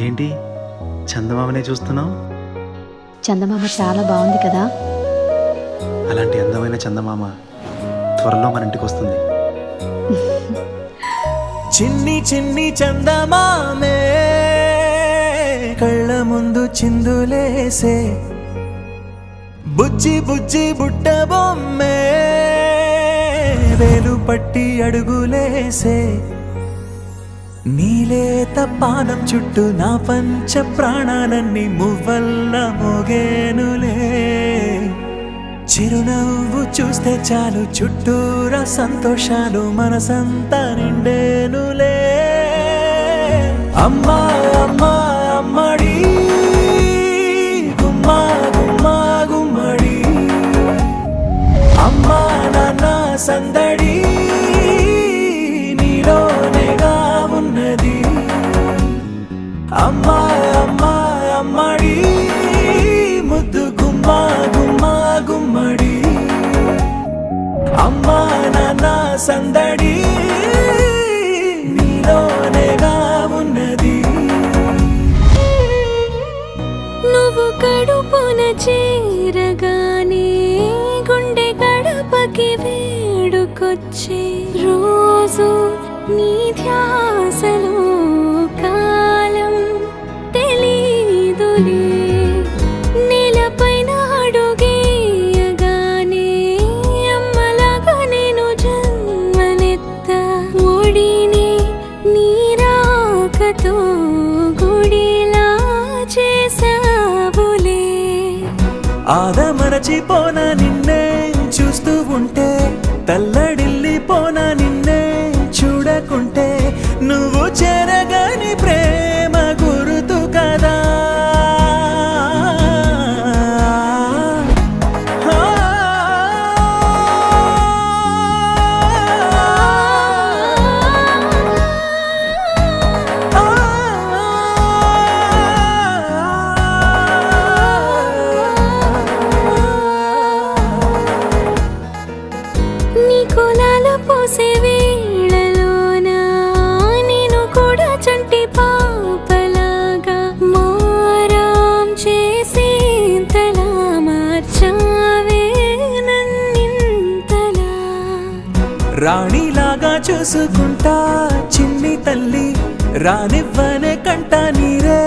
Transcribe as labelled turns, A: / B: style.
A: ఏంటి చందమామనే చూస్తున్నావు?
B: చందమామ చాలా బాగుంది కదా.
A: అలాంటి అందమైన చందమామ త్వరలో మన ఇంటికి వస్తుంది.
C: చిన్ని చిన్ని చందమామే కళ్ళ ముందు చిందులేసే, బుజ్జి బుజ్జి బుట్ట బొమ్మే వేలు పట్టి అడుగులేసే, నీలేత పానం చుట్టూ నా పంచ ప్రాణాలన్నీ మువ్వల్ల మోగేనులే. చిరునవ్వు చూస్తే చాలు చుట్టూరా సంతోషాలు మనసంతా నిండేనులే. అమ్మా అమ్మా అమ్మడి గుమ్మా గుమ్మా గుమ్మడి, అమ్మా నాన్న సందడి నీలోనేగా ఉన్నది. అమ్మా అమ్మా అమ్మడి ముద్దు గుమ్మా గుమ్మా గుమ్మడి, అమ్మా నాన్న సందడి నీలోనేగా ఉన్నది.
D: నువ్వు కడుపున చేరగానే గుండె గడపకి వేడుకొచ్చే, రోజు నీ ధ్యాసలో కాలం తెలీదులే. నేలపైన అడుగేయగానే అమ్మలాగా నేను జన్మనెత్త, ఒడిని నీ రాకతో గుడిలా చేసావులే.
C: ఆదమరచిపోన నిన్నే చూస్తూ ఉంటే, తల్లడిల్లిపోన నిన్నే చూడకుంటే, నువ్వు చెరగని ప్రేమ గురుతు కదా.
D: నీ కులాల పోసే వేళలోన నేను కూడా చంటి పాపలాగా మారాం చేసేంతలా మార్చావే నన్నింతలా.
C: రాణిలాగా చూసుకుంటా చిన్ని తల్లి, రానివ్వనే కంట నీరే.